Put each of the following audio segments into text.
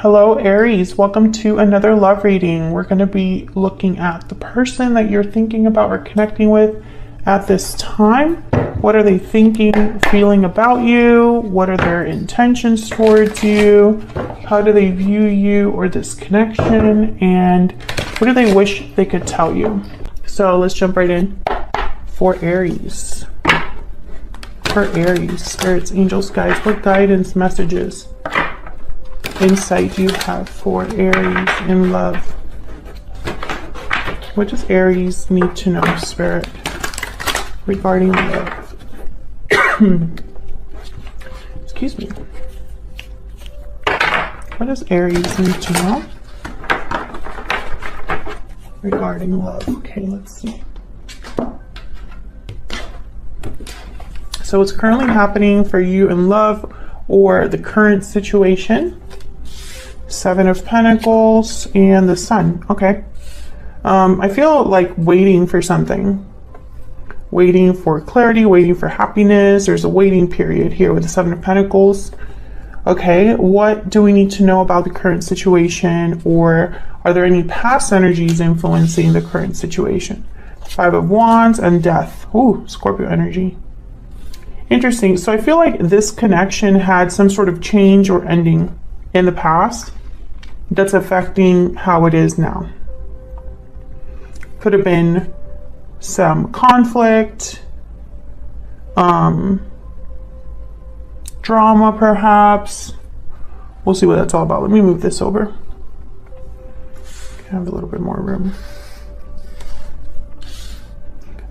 Hello, Aries. Welcome to another love reading. We're going to be looking at the person that you're thinking about or connecting with at this time. What are they thinking, feeling about you? What are their intentions towards you? How do they view you or this connection? And what do they wish they could tell you? So let's jump right in. For Aries. For Aries, spirits, angels, guides, what guidance messages, insight do you have for Aries in love? What does Aries need to know, Spirit, regarding love? Excuse me. What does Aries need to know regarding love? Okay, let's see. So what's currently happening for you in love or the current situation? Seven of Pentacles and the Sun. Okay. I feel like waiting for something. Waiting for clarity, waiting for happiness. There's a waiting period here with the Seven of Pentacles. Okay, what do we need to know about the current situation, or are there any past energies influencing the current situation? Five of Wands and Death. Ooh, Scorpio energy. Interesting. So I feel like this connection had some sort of change or ending in the past that's affecting how it is now. Could have been some conflict, drama perhaps. We'll see what that's all about. Let me move this over. Have a little bit more room.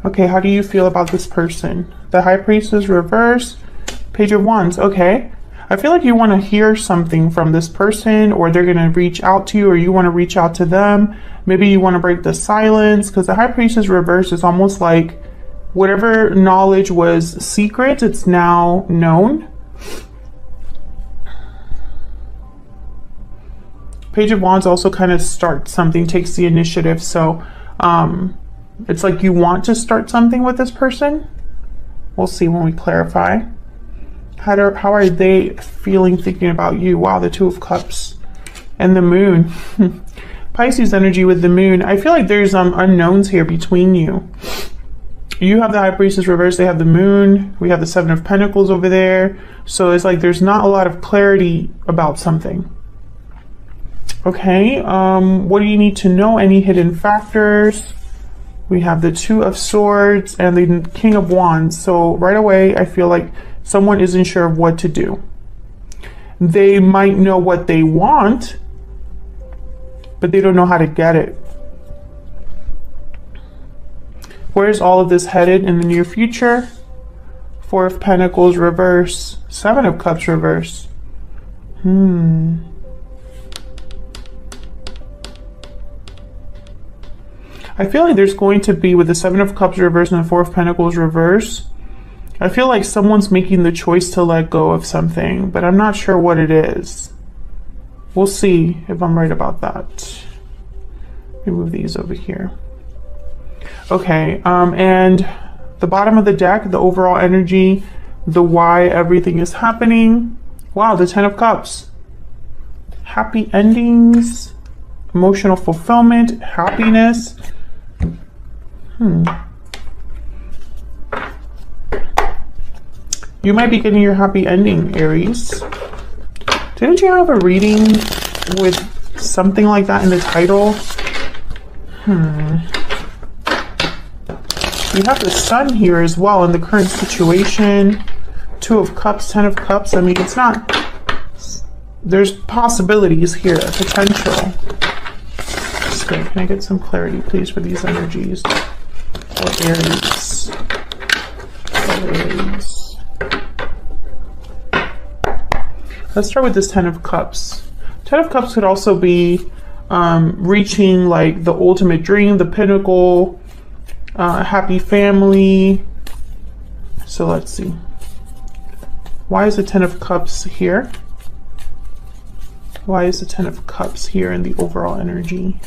Okay, how do you feel about this person? The High Priestess reverse, Page of Wands. Okay, I feel like you want to hear something from this person, or they're going to reach out to you, or you want to reach out to them. Maybe you want to break the silence, because the High Priestess reverse is almost like whatever knowledge was secret, it's now known. Page of Wands also kind of starts something, takes the initiative. So it's like you want to start something with this person. We'll see when we clarify. How are they feeling, thinking about you? Wow, the Two of Cups and the Moon. Pisces energy with the Moon. I feel like there's unknowns here between you. You have the High Priestess reverse, they have the Moon. We have the Seven of Pentacles over there. So it's like there's not a lot of clarity about something. Okay, what do you need to know? Any hidden factors? We have the Two of Swords and the King of Wands. So right away, I feel like someone isn't sure of what to do. They might know what they want, but they don't know how to get it. Where's all of this headed in the near future? Four of Pentacles reverse, Seven of Cups reverse. I feel like there's going to be, with the Seven of Cups reverse and the Four of Pentacles reverse, I feel like someone's making the choice to let go of something, but I'm not sure what it is. We'll see if I'm right about that. Let me move these over here. Okay, and the bottom of the deck, the overall energy, the why everything is happening. Wow, the Ten of Cups. Happy endings, emotional fulfillment, happiness. You might be getting your happy ending, Aries. Didn't you have a reading with something like that in the title? You have the Sun here as well in the current situation. Two of Cups, Ten of Cups. I mean, it's not... There's possibilities here, potential. So, can I get some clarity, please, for these energies? For Aries. For Aries. Let's start with this Ten of Cups. Ten of Cups could also be reaching like the ultimate dream, the pinnacle, happy family. So let's see. Why is the Ten of Cups here? Why is the Ten of Cups here in the overall energy?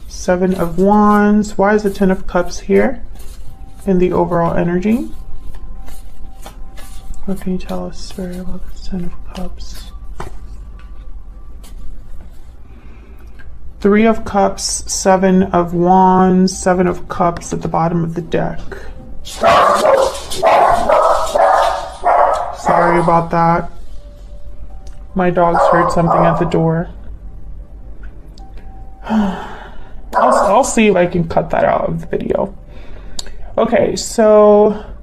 Seven of Wands. Why is the Ten of Cups here in the overall energy? What can you tell us, Spirit, about the Ten of Cups? Three of Cups, Seven of Wands, Seven of Cups at the bottom of the deck. Sorry about that. My dogs heard something at the door. I'll see if I can cut that out of the video. Okay, so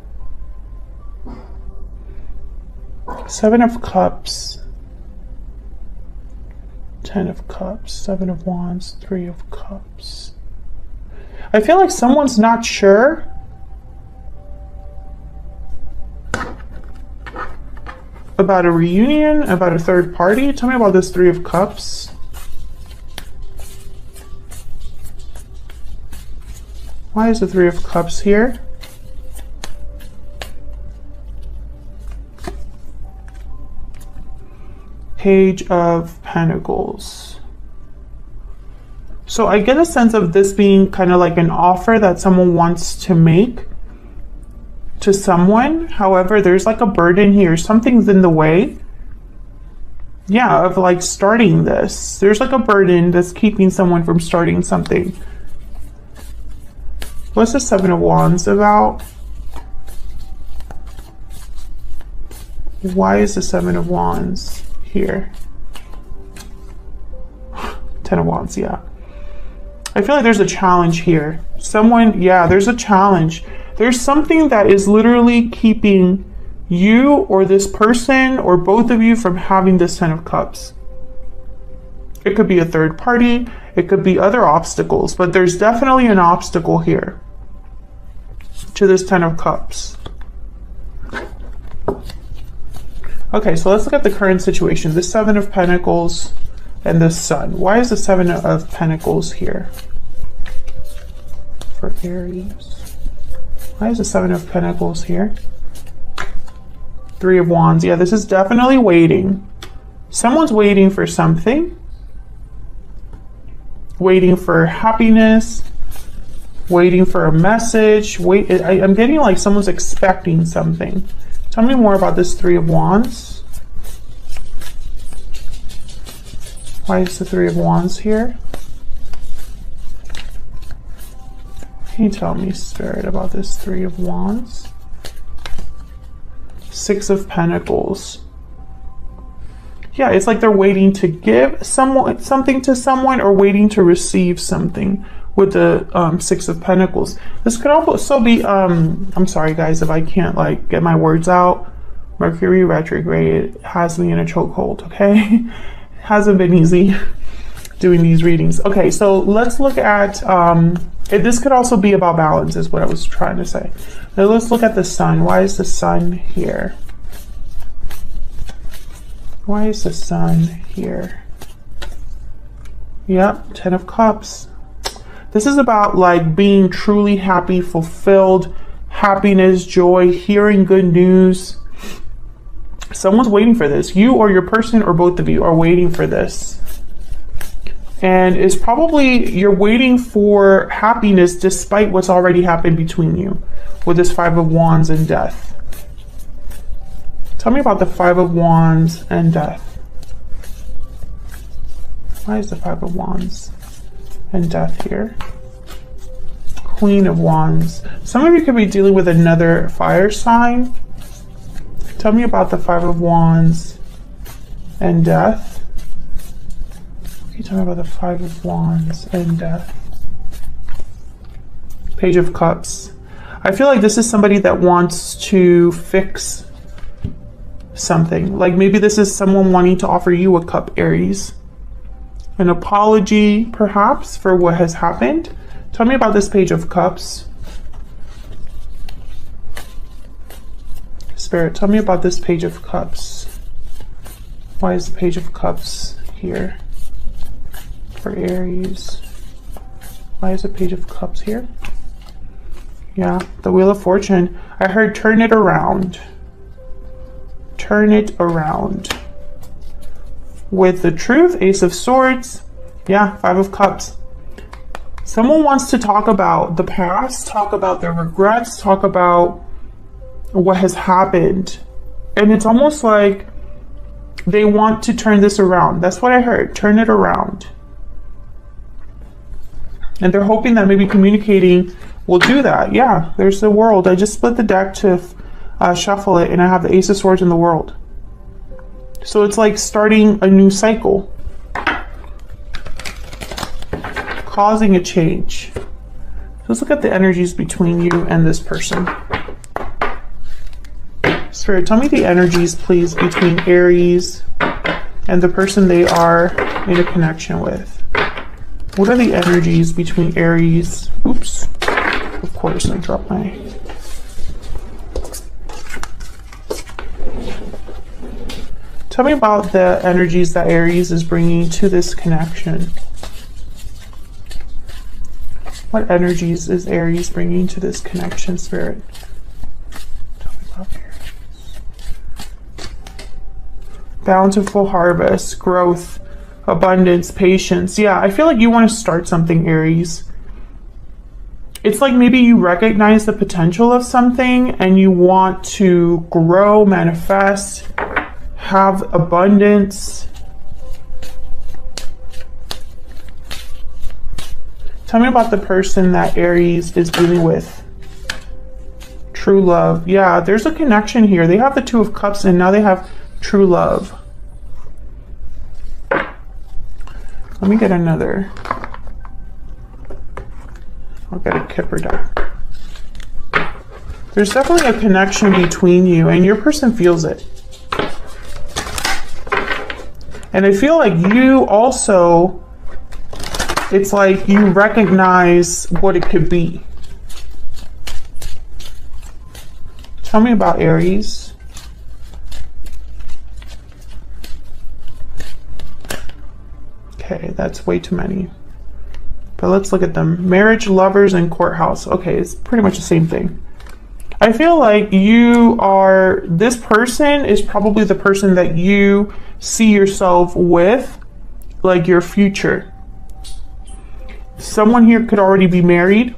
Seven of Cups, Ten of Cups, Seven of Wands, Three of Cups. I feel like someone's not sure about a reunion, about a third party. Tell me about this Three of Cups. Why is the Three of Cups here? Page of Pentacles. So I get a sense of this being kind of like an offer that someone wants to make to someone. However, there's like a burden here. Something's in the way. Yeah, of like starting this. There's like a burden that's keeping someone from starting something. What's the Seven of Wands about? Why is the Seven of Wands here? Ten of Wands, yeah. I feel like there's a challenge here. Someone, yeah, there's a challenge. There's something that is literally keeping you or this person or both of you from having this Ten of Cups. It could be a third party. It could be other obstacles, but there's definitely an obstacle here to this Ten of Cups. Okay, so let's look at the current situation. The Seven of Pentacles and the Sun. Why is the Seven of Pentacles here for Aries? Why is the Seven of Pentacles here? Three of Wands. Yeah, this is definitely waiting. Someone's waiting for something. Waiting for happiness. Waiting for a message. I'm getting like someone's expecting something. Tell me more about this Three of Wands. Why is the Three of Wands here? Can you tell me, Spirit, about this Three of Wands? Six of Pentacles. Yeah, it's like they're waiting to give someone something to someone or waiting to receive something with the Six of Pentacles. This could also be, I'm sorry guys if I can't like get my words out. Mercury retrograde has me in a chokehold, okay? Hasn't been easy doing these readings. Okay, so let's look at, this could also be about balance is what I was trying to say. Now let's look at the Sun. Why is the Sun here? Why is the Sun here? Yep, Ten of Cups. This is about like being truly happy, fulfilled, happiness, joy, hearing good news. Someone's waiting for this. You or your person or both of you are waiting for this. And it's probably you're waiting for happiness despite what's already happened between you with this Five of Wands and Death. Tell me about the Five of Wands and Death. Why is the Five of Wands and Death here? Queen of Wands. Some of you could be dealing with another fire sign. Tell me about the Five of Wands and Death. Can you tell me about the Five of Wands and Death? Page of Cups. I feel like this is somebody that wants to fix something. Like maybe this is someone wanting to offer you a cup, Aries. An apology, perhaps, for what has happened. Tell me about this Page of Cups. Spirit, tell me about this Page of Cups. Why is the Page of Cups here for Aries? Why is the Page of Cups here? Yeah, the Wheel of Fortune. I heard turn it around. Turn it around. With the Truth, Ace of Swords. Yeah, Five of Cups. Someone wants to talk about the past, talk about their regrets, talk about what has happened. And it's almost like they want to turn this around. That's what I heard. Turn it around. And they're hoping that maybe communicating will do that. Yeah, there's the World. I just split the deck to shuffle it, and I have the Ace of Swords in the World. So it's like starting a new cycle, causing a change. So let's look at the energies between you and this person. Spirit, tell me the energies, please, between Aries and the person they are in a connection with. What are the energies between Aries? Oops. Of course, I dropped my... Tell me about the energies that Aries is bringing to this connection. What energies is Aries bringing to this connection, Spirit? Tell me about Aries. Bountiful harvest, growth, abundance, patience. Yeah, I feel like you want to start something, Aries. It's like maybe you recognize the potential of something and you want to grow, manifest, have abundance. Tell me about the person that Aries is dealing with. True love. Yeah, there's a connection here. They have the Two of Cups and now they have true love. Let me get another. I'll get a Kipper deck. There's definitely a connection between you and your person feels it. And I feel like you also, it's like you recognize what it could be. Tell me about Aries. Okay, that's way too many. But let's look at them. Marriage, lovers, and courthouse. Okay, it's pretty much the same thing. I feel like you are, this person is probably the person that you see yourself with, like your future. Someone here could already be married.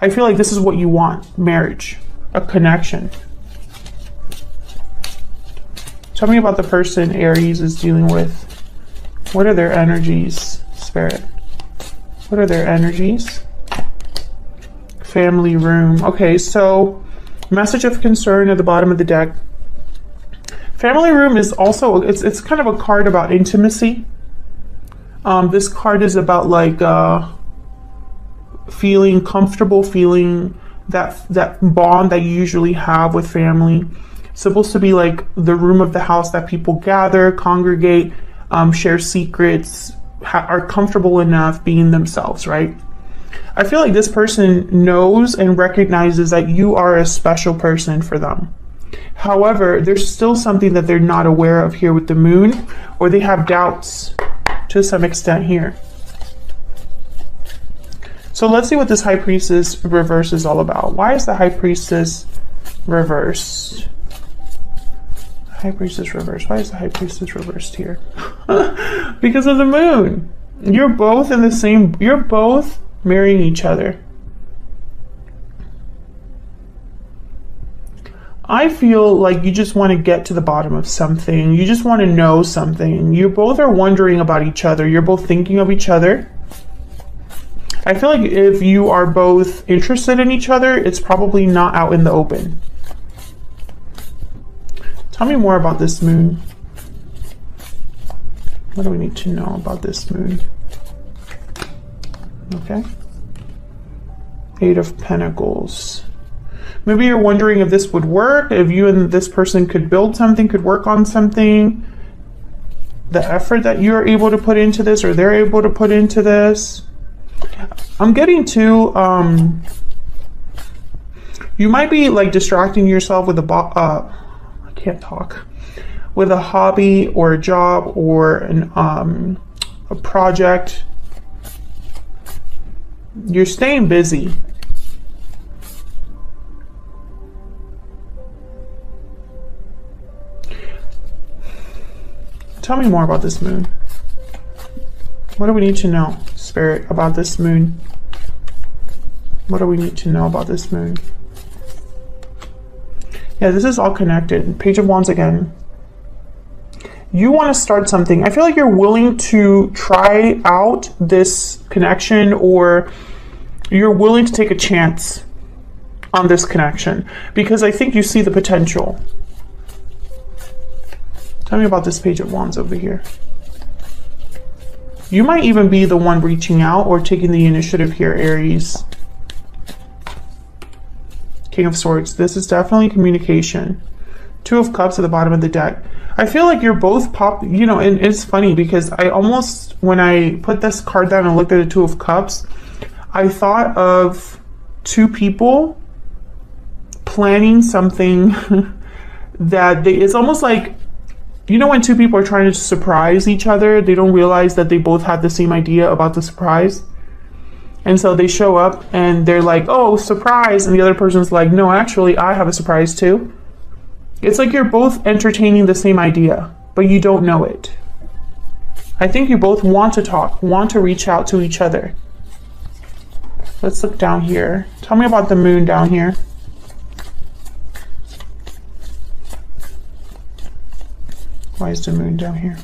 I feel like this is what you want, marriage, a connection. Tell me about the person Aries is dealing with. What are their energies, Spirit? What are their energies? Family room. Okay, so message of concern at the bottom of the deck. Family room is also, it's kind of a card about intimacy. This card is about like feeling comfortable, feeling that bond that you usually have with family. It's supposed to be like the room of the house that people gather, congregate, share secrets, are comfortable enough being themselves, right? I feel like this person knows and recognizes that you are a special person for them. However, there's still something that they're not aware of here with the moon, or they have doubts to some extent here. So let's see what this High Priestess reverse is all about. Why is the High Priestess reversed? High Priestess reversed. Why is the High Priestess reversed here? Because of the moon. You're both in the same, you're both marrying each other. I feel like you just want to get to the bottom of something. You just want to know something. You both are wondering about each other. You're both thinking of each other. I feel like if you are both interested in each other, it's probably not out in the open. Tell me more about this moon. What do we need to know about this moon? Okay. Eight of Pentacles. Maybe you're wondering if this would work, if you and this person could build something, could work on something. The effort that you're able to put into this, or they're able to put into this. I'm getting to, you might be like distracting yourself with I can't talk. With a hobby or a job or a project. You're staying busy. Tell me more about this moon. What do we need to know, Spirit, about this moon? What do we need to know about this moon? Yeah, this is all connected. Page of Wands again. You want to start something. I feel like you're willing to try out this connection, or you're willing to take a chance on this connection because I think you see the potential. Tell me about this Page of Wands over here. You might even be the one reaching out or taking the initiative here, Aries. King of Swords. This is definitely communication. Two of Cups at the bottom of the deck. I feel like you're both you know, and it's funny because I almost, when I put this card down and looked at the Two of Cups, I thought of two people planning something that it's almost like, you know, when two people are trying to surprise each other, they don't realize that they both had the same idea about the surprise. And so they show up and they're like, oh, surprise. And the other person's like, no, actually, I have a surprise too. It's like you're both entertaining the same idea, but you don't know it. I think you both want to talk, want to reach out to each other. Let's look down here. Tell me about the moon down here. Why is the moon down here?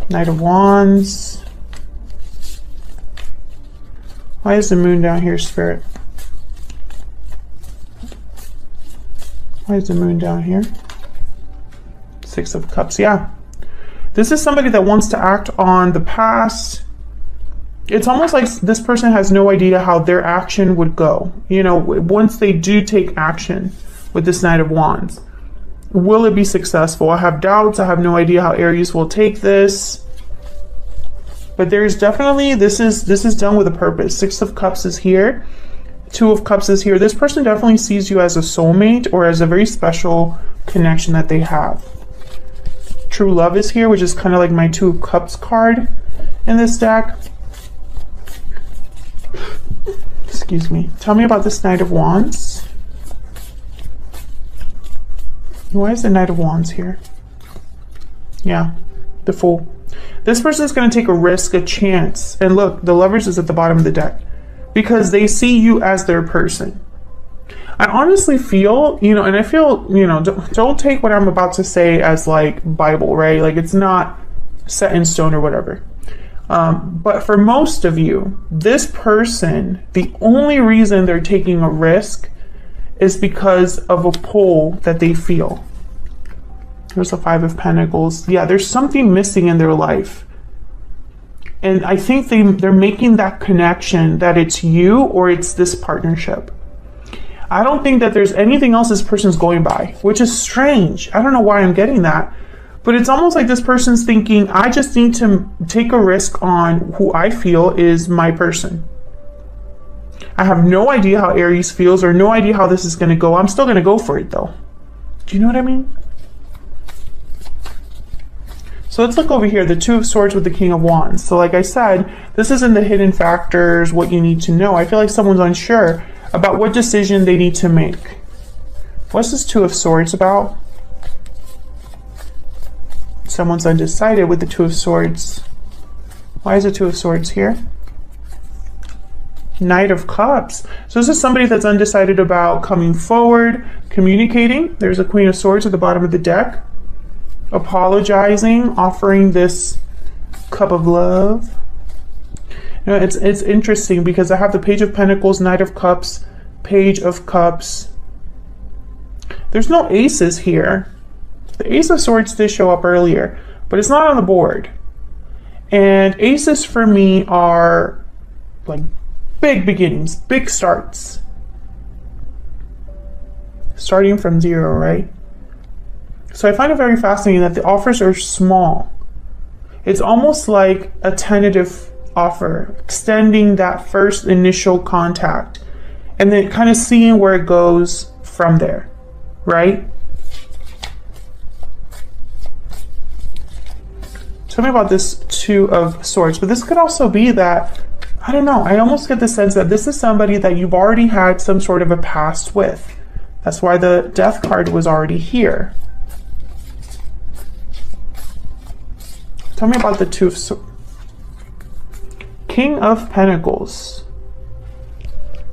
Knight of Wands. Why is the moon down here, Spirit? Why is the moon down here? Six of Cups, yeah. This is somebody that wants to act on the past. It's almost like this person has no idea how their action would go. You know, once they do take action with this Knight of Wands, will it be successful? I have doubts. I have no idea how Aries will take this. But there's definitely, this is done with a purpose. Six of Cups is here. Two of Cups is here. This person definitely sees you as a soulmate or as a very special connection that they have. True love is here, which is kind of like my Two of Cups card in this deck. Excuse me. Tell me about this Knight of Wands. Why is the Knight of Wands here? Yeah, the Fool. This person is going to take a risk, a chance. And look, the Lovers is at the bottom of the deck because they see you as their person. I honestly feel, you know, and I feel, you know, don't take what I'm about to say as like Bible, right? Like it's not set in stone or whatever. But for most of you, this person, the only reason they're taking a risk is because of a pull that they feel. There's the Five of Pentacles. Yeah, there's something missing in their life. And I think they're making that connection that it's you or it's this partnership. I don't think that there's anything else this person's going by, which is strange. I don't know why I'm getting that. But it's almost like this person's thinking, I just need to take a risk on who I feel is my person. I have no idea how Aries feels or no idea how this is going to go. I'm still going to go for it though. Do you know what I mean? So let's look over here, the Two of Swords with the King of Wands. So like I said, this isn't the hidden factors, what you need to know. I feel like someone's unsure about what decision they need to make. What's this Two of Swords about? Someone's undecided with the Two of Swords. Why is the Two of Swords here? Knight of Cups. So this is somebody that's undecided about coming forward, communicating. There's a Queen of Swords at the bottom of the deck. Apologizing, offering this cup of love. You know, it's interesting because I have the Page of Pentacles, Knight of Cups, Page of Cups. There's no aces here. The Ace of Swords did show up earlier, but it's not on the board. And aces for me are like big beginnings, big starts. Starting from zero, right? So I find it very fascinating that the offers are small. It's almost like a tentative offer, extending that first initial contact and then kind of seeing where it goes from there, right? Tell me about this Two of Swords, but this could also be that, I don't know, I almost get the sense that this is somebody that you've already had some sort of a past with. That's why the Death card was already here. Tell me about the Two of Swords. King of Pentacles.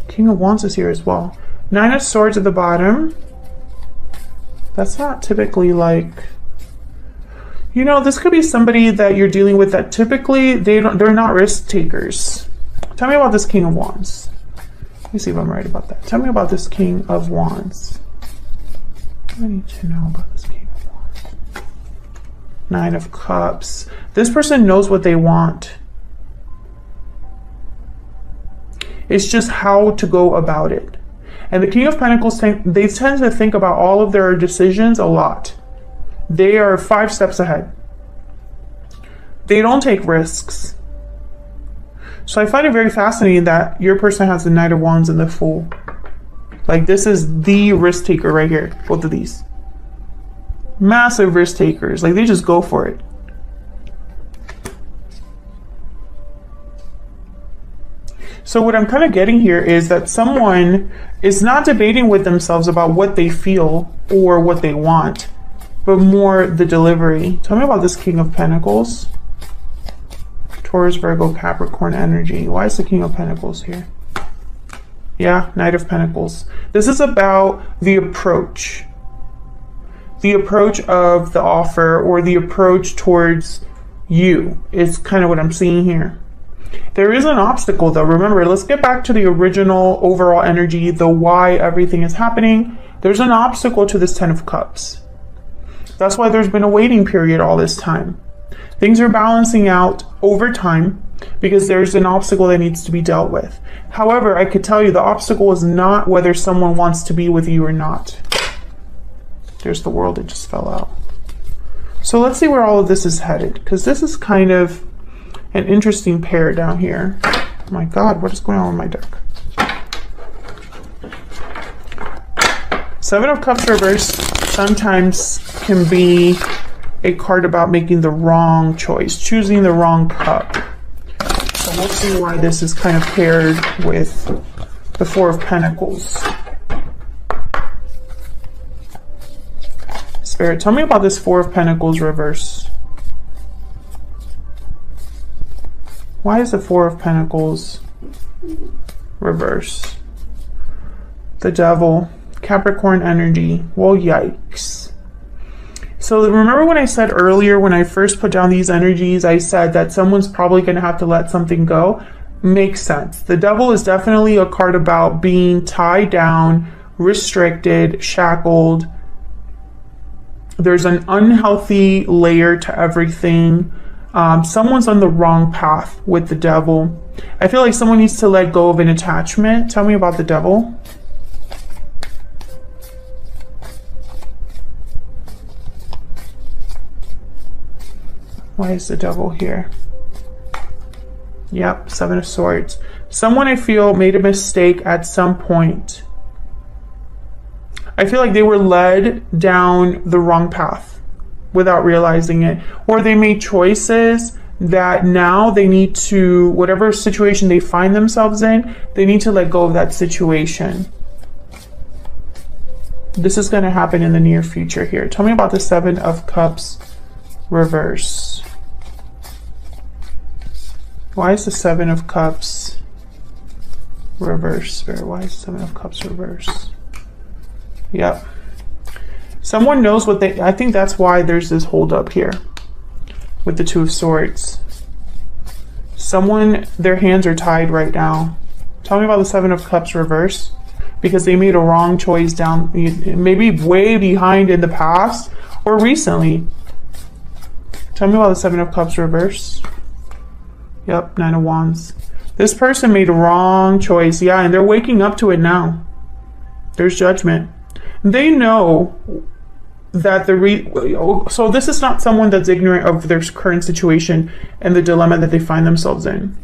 King of Wands is here as well. Nine of Swords at the bottom. That's not typically like... You know, this could be somebody that you're dealing with that typically they're not risk takers. Tell me about this King of Wands. Let me see if I'm right about that. Tell me about this King of Wands. I need to know about this King of Wands. Nine of Cups. This person knows what they want. It's just how to go about it. And the King of Pentacles, they tend to think about all of their decisions a lot. They are 5 steps ahead. They don't take risks. So I find it very fascinating that your person has the Knight of Wands and the Fool. Like, this is the risk taker right here. Both of these. Massive risk takers. Like, they just go for it. So what I'm kind of getting here is that someone is not debating with themselves about what they feel or what they want, but more the delivery. Tell me about this King of Pentacles. Taurus, Virgo, Capricorn energy. Why is the King of Pentacles here? Yeah, Knight of Pentacles. This is about the approach. The approach of the offer, or the approach towards you, is kind of what I'm seeing here. There is an obstacle though. Remember, let's get back to the original overall energy, the why everything is happening. There's an obstacle to this 10 of Cups. That's why there's been a waiting period all this time. Things are balancing out over time because there's an obstacle that needs to be dealt with. However, I could tell you the obstacle is not whether someone wants to be with you or not. There's the World that just fell out. So let's see where all of this is headed, because this is kind of an interesting pair down here. Oh my God, what is going on with my deck? 7 of Cups reverse sometimes can be a card about making the wrong choice, choosing the wrong cup. So we'll see why this is kind of paired with the 4 of Pentacles. Spirit, tell me about this 4 of Pentacles reverse. Why is the 4 of Pentacles reverse? The Devil, Capricorn energy. Well, yikes. So remember when I said earlier, when I first put down these energies, I said that someone's probably going to have to let something go? Makes sense. The Devil is definitely a card about being tied down, restricted, shackled. There's an unhealthy layer to everything. Someone's on the wrong path with the Devil. I feel like someone needs to let go of an attachment. Tell me about the Devil. Why is the Devil here? Yep, 7 of Swords. Someone, I feel, made a mistake at some point. I feel like they were led down the wrong path without realizing it, or they made choices that now they need to, whatever situation they find themselves in, they need to let go of that situation. This is going to happen in the near future here. Tell me about the 7 of Cups reverse. Why is the 7 of Cups reverse? Spirit, why is the 7 of Cups reverse? Yep. Someone knows what they, I think that's why there's this hold up here with the 2 of Swords. Someone, their hands are tied right now. Tell me about the 7 of Cups reverse, because they made a wrong choice down, maybe way behind in the past or recently. Tell me about the 7 of Cups reverse. Yep, 9 of Wands. This person made a wrong choice. Yeah, and they're waking up to it now. There's judgment. They know that so this is not someone that's ignorant of their current situation and the dilemma that they find themselves in.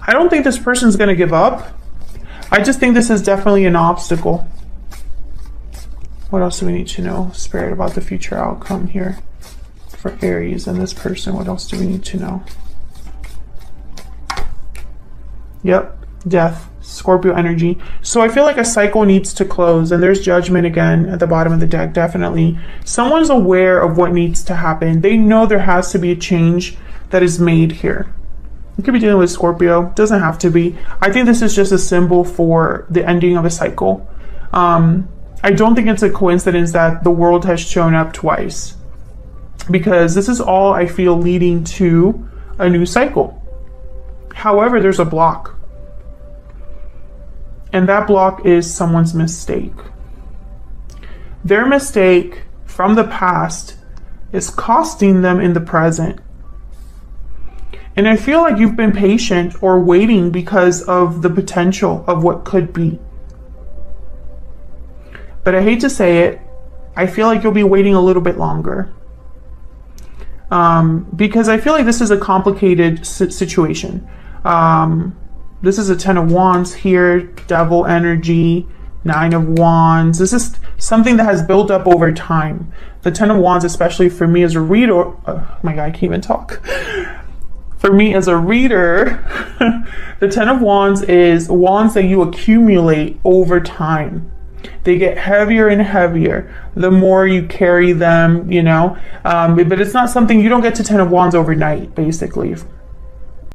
I don't think this person's going to give up. I just think this is definitely an obstacle. What else do we need to know, Spirit, about the future outcome here for Aries and this person? What else do we need to know? Yep, Death, Scorpio energy. So I feel like a cycle needs to close, and there's Judgment again at the bottom of the deck, definitely. Someone's aware of what needs to happen. They know there has to be a change that is made here. You could be dealing with Scorpio, doesn't have to be. I think this is just a symbol for the ending of a cycle. I don't think it's a coincidence that the world has shown up twice, because this is all I feel leading to a new cycle. However, there's a block. And that block is someone's mistake. Their mistake from the past is costing them in the present. And I feel like you've been patient or waiting because of the potential of what could be. But I hate to say it, I feel like you'll be waiting a little bit longer. Because I feel like this is a complicated situation. This is a 10 of Wands here, Devil energy, 9 of Wands. This is something that has built up over time. The 10 of Wands, especially for me as a reader, oh my God, I can't even talk. For me as a reader, the 10 of Wands is wands that you accumulate over time. They get heavier and heavier the more you carry them, you know. But it's not something, you don't get to 10 of Wands overnight, basically.